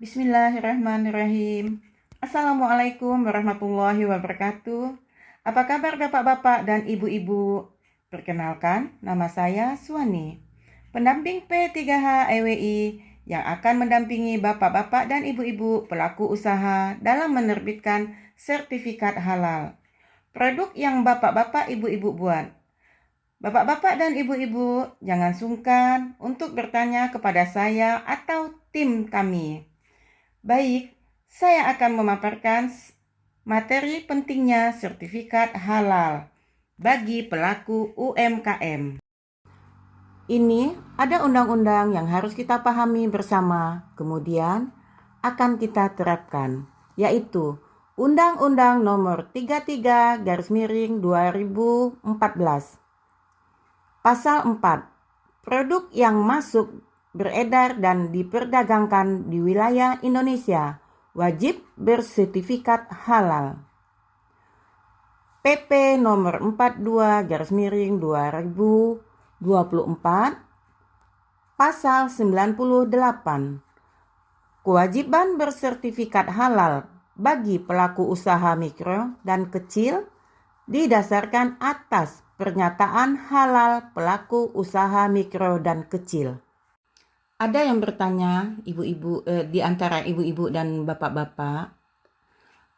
Bismillahirrahmanirrahim. Assalamualaikum warahmatullahi wabarakatuh. Apa kabar Bapak-bapak dan Ibu-ibu? Perkenalkan, nama saya Suwani, pendamping P3H EWI yang akan mendampingi Bapak-bapak dan Ibu-ibu pelaku usaha dalam menerbitkan sertifikat halal produk yang Bapak-bapak Ibu-ibu buat. Bapak-bapak dan Ibu-ibu, jangan sungkan untuk bertanya kepada saya atau tim kami. Baik, saya akan memaparkan materi pentingnya sertifikat halal bagi pelaku UMKM. Ini ada undang-undang yang harus kita pahami bersama, kemudian akan kita terapkan, yaitu Undang-Undang Nomor 33/2014. Pasal 4. Produk yang masuk, beredar dan diperdagangkan di wilayah Indonesia wajib bersertifikat halal. PP nomor 42/2024 Pasal 98. Kewajiban bersertifikat halal bagi pelaku usaha mikro dan kecil didasarkan atas pernyataan halal pelaku usaha mikro dan kecil. Ada yang bertanya, ibu-ibu di antara ibu-ibu dan bapak-bapak,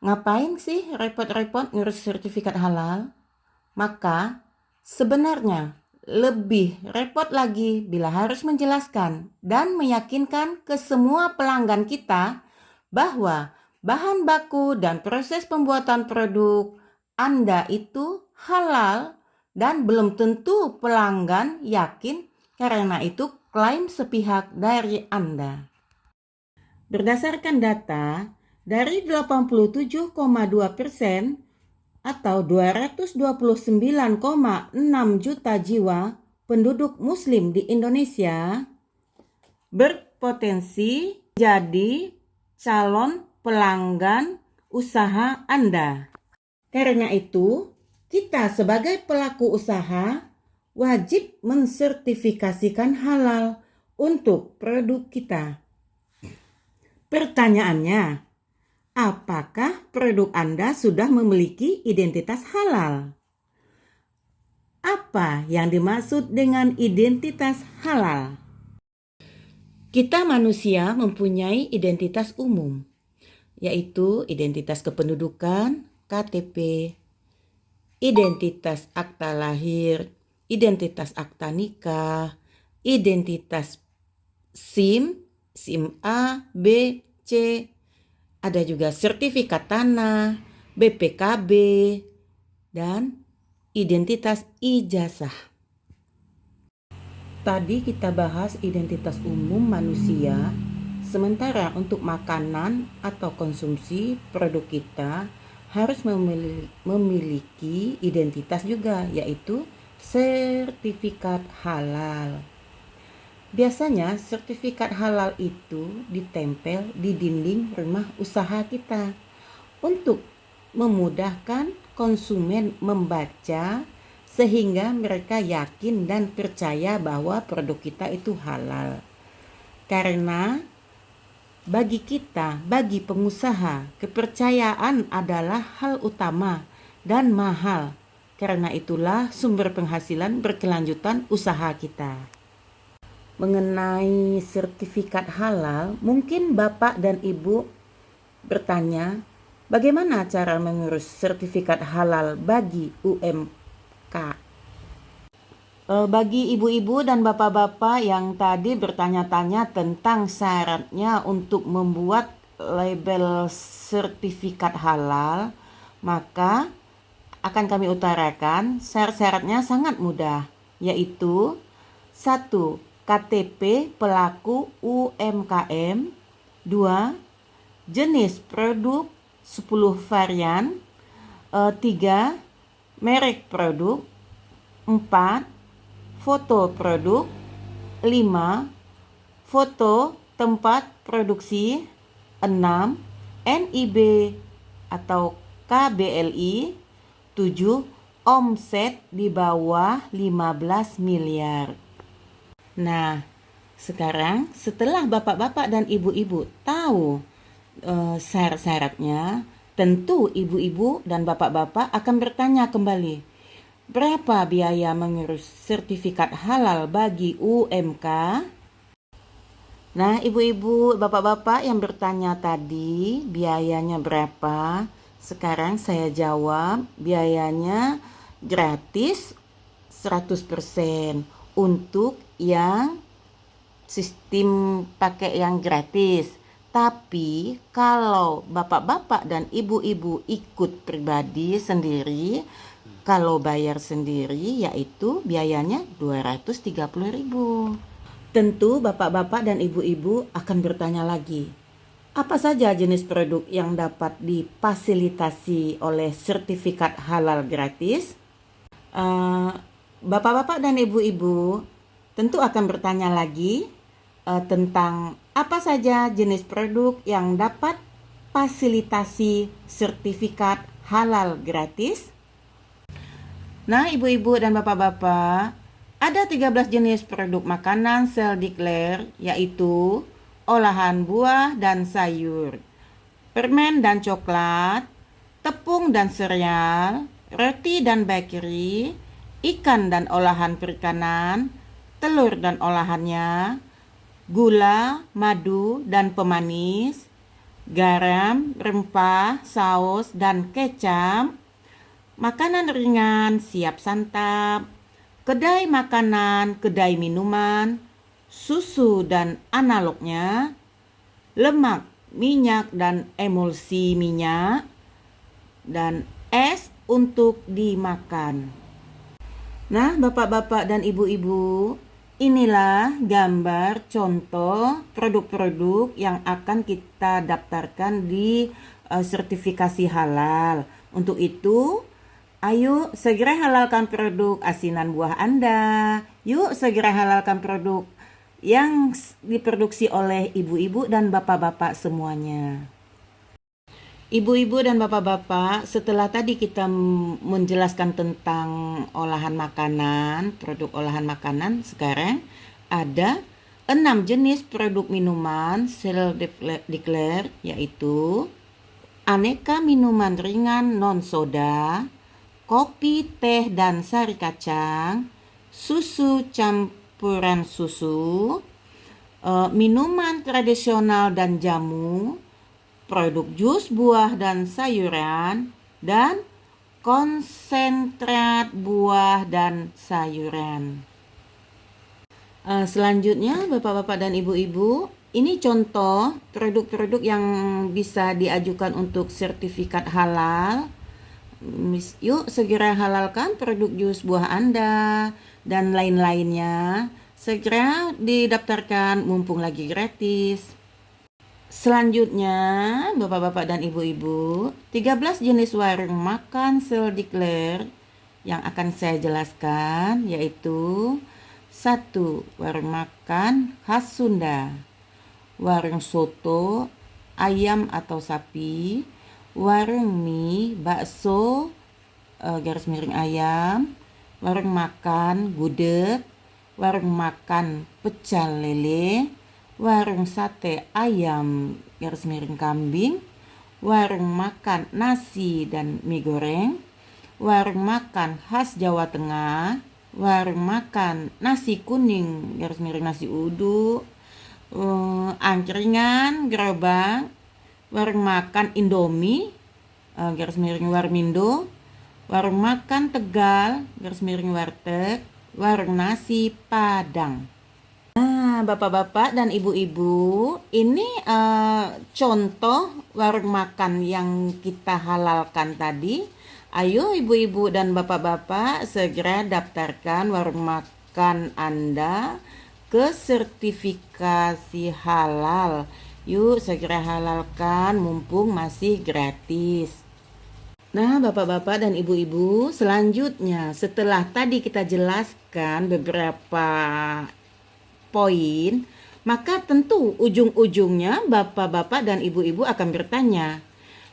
ngapain sih repot-repot ngurus sertifikat halal? Maka sebenarnya lebih repot lagi bila harus menjelaskan dan meyakinkan ke semua pelanggan kita bahwa bahan baku dan proses pembuatan produk Anda itu halal, dan belum tentu pelanggan yakin karena itu klaim sepihak dari Anda. Berdasarkan data, dari 87,2% atau 229,6 juta jiwa penduduk muslim di Indonesia berpotensi jadi calon pelanggan usaha Anda. Karena itu, kita sebagai pelaku usaha wajib mensertifikasikan halal untuk produk kita. Pertanyaannya, apakah produk Anda sudah memiliki identitas halal? Apa yang dimaksud dengan identitas halal? Kita manusia mempunyai identitas umum, yaitu identitas kependudukan, KTP, identitas akta lahir, identitas akta nikah, identitas SIM A, B, C, ada juga sertifikat tanah, BPKB, dan identitas ijazah. Tadi kita bahas identitas umum manusia, sementara untuk makanan atau konsumsi produk kita harus memiliki identitas juga, yaitu sertifikat halal. Biasanya sertifikat halal itu ditempel di dinding rumah usaha kita untuk memudahkan konsumen membaca sehingga mereka yakin dan percaya bahwa produk kita itu halal. Karena bagi kita, bagi pengusaha, kepercayaan adalah hal utama dan mahal. Karena itulah sumber penghasilan berkelanjutan usaha kita. Mengenai sertifikat halal, mungkin Bapak dan Ibu bertanya, bagaimana cara mengurus sertifikat halal bagi UMK? Bagi ibu-ibu dan bapak-bapak yang tadi bertanya-tanya tentang syaratnya untuk membuat label sertifikat halal, maka akan kami utarakan syarat-syaratnya sangat mudah, yaitu 1. KTP pelaku UMKM, 2. Jenis produk 10 varian, 3. Merek produk, 4. Foto produk, 5. Foto tempat produksi, 6. NIB atau KBLI, 7. Omset di bawah 15 miliar. Nah, Sekarang setelah bapak-bapak dan ibu-ibu tahu syarat-syaratnya, tentu ibu-ibu dan bapak-bapak akan bertanya kembali, berapa biaya mengurus sertifikat halal bagi UMK? Nah, ibu-ibu, bapak-bapak yang bertanya tadi, biayanya berapa? Sekarang saya jawab, biayanya gratis 100% untuk yang sistem pakai yang gratis. Tapi kalau bapak-bapak dan ibu-ibu ikut pribadi sendiri, kalau bayar sendiri yaitu biayanya 230.000. Tentu bapak-bapak dan ibu-ibu akan bertanya lagi, apa saja jenis produk yang dapat difasilitasi oleh sertifikat halal gratis? Bapak-bapak dan ibu-ibu tentu akan bertanya lagi tentang apa saja jenis produk yang dapat fasilitasi sertifikat halal gratis. Nah, ibu-ibu dan bapak-bapak, ada 13 jenis produk makanan Seldiclare, yaitu olahan buah dan sayur, permen dan coklat, tepung dan sereal, roti dan bakery, ikan dan olahan perikanan, telur dan olahannya, gula, madu dan pemanis, garam, rempah, saus, dan kecap, makanan ringan siap santap, kedai makanan, kedai minuman, susu dan analognya, lemak, minyak dan emulsi minyak, dan es untuk dimakan. Nah, bapak-bapak dan ibu-ibu, inilah gambar contoh produk-produk yang akan kita daftarkan di sertifikasi halal. Untuk itu, ayo segera halalkan produk asinan buah Anda. Yuk segera halalkan produk yang diproduksi oleh ibu-ibu dan bapak-bapak semuanya. Ibu-ibu dan bapak-bapak, setelah tadi kita menjelaskan tentang olahan makanan, produk olahan makanan, sekarang ada 6 jenis produk minuman Seldiclare, yaitu aneka minuman ringan non-soda, kopi, teh, dan sari kacang, susu campuran susu, minuman tradisional dan jamu, produk jus buah dan sayuran, dan konsentrat buah dan sayuran. Selanjutnya, bapak-bapak dan ibu-ibu, ini contoh produk-produk yang bisa diajukan untuk sertifikat halal. Yuk segera halalkan produk jus buah Anda dan lain-lainnya. Segera didaftarkan mumpung lagi gratis. Selanjutnya, bapak-bapak dan ibu-ibu, 13 jenis warung makan Seldiclare yang akan saya jelaskan, yaitu 1. Warung makan khas Sunda, warung soto, ayam atau sapi, warung mie, bakso, garis miring ayam, warung makan gudeg, warung makan pecel lele, warung sate ayam garis miring kambing, warung makan nasi dan mie goreng, warung makan khas Jawa Tengah, warung makan nasi kuning garis miring nasi uduk, angkringan, gerobak, warung makan Indomie garis miring warmindo, warung makan Tegal garis miring warteg, warung nasi Padang. Nah, bapak-bapak dan ibu-ibu, ini contoh warung makan yang kita halalkan tadi. Ayo ibu-ibu dan bapak-bapak segera daftarkan warung makan Anda ke sertifikasi halal. Yuk segera halalkan mumpung masih gratis. Nah, bapak-bapak dan ibu-ibu, selanjutnya setelah tadi kita jelaskan beberapa poin, maka tentu ujung-ujungnya bapak-bapak dan ibu-ibu akan bertanya,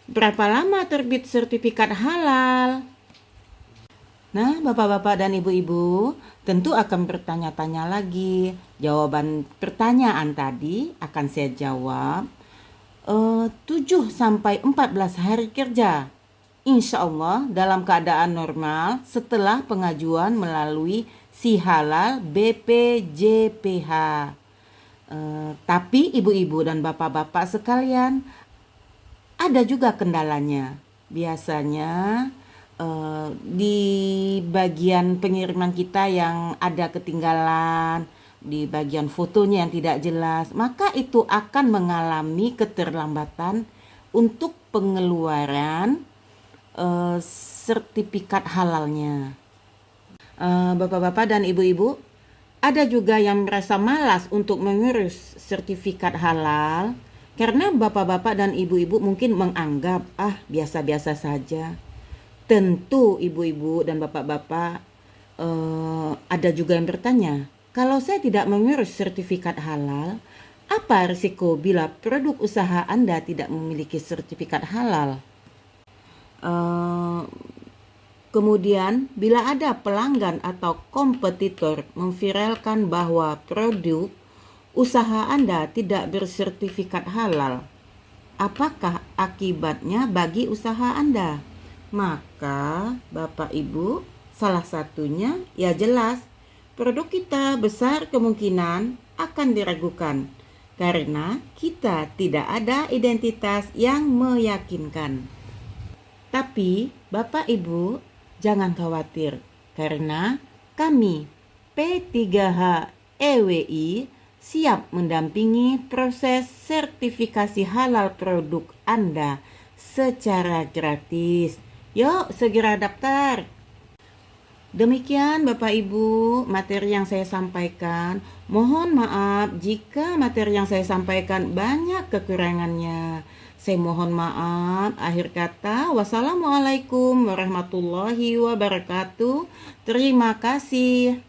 berapa lama terbit sertifikat halal? Nah, bapak-bapak dan ibu-ibu tentu akan bertanya-tanya lagi. Jawaban pertanyaan tadi akan saya jawab 7 sampai 14 hari kerja. Insya Allah dalam keadaan normal setelah pengajuan melalui si halal BPJPH. Tapi ibu-ibu dan bapak-bapak sekalian, ada juga kendalanya. Biasanya di bagian pengiriman kita yang ada ketinggalan, di bagian fotonya yang tidak jelas, maka itu akan mengalami keterlambatan untuk pengeluaran sertifikat halalnya. Bapak-bapak dan ibu-ibu, ada juga yang merasa malas untuk mengurus sertifikat halal karena bapak-bapak dan ibu-ibu mungkin menganggap biasa-biasa saja. Tentu ibu-ibu dan bapak-bapak ada juga yang bertanya, kalau saya tidak mengurus sertifikat halal, apa risiko bila produk usaha Anda tidak memiliki sertifikat halal? Kemudian, bila ada pelanggan atau kompetitor memviralkan bahwa produk usaha Anda tidak bersertifikat halal, apakah akibatnya bagi usaha Anda? Maka, Bapak Ibu, salah satunya ya jelas, produk kita besar kemungkinan akan diragukan karena kita tidak ada identitas yang meyakinkan. Tapi, Bapak Ibu, jangan khawatir, karena kami P3H EWI siap mendampingi proses sertifikasi halal produk Anda secara gratis. Yuk, segera daftar. Demikian Bapak Ibu materi yang saya sampaikan. Mohon maaf jika materi yang saya sampaikan banyak kekurangannya. Saya mohon maaf. Akhir kata, wassalamualaikum warahmatullahi wabarakatuh. Terima kasih.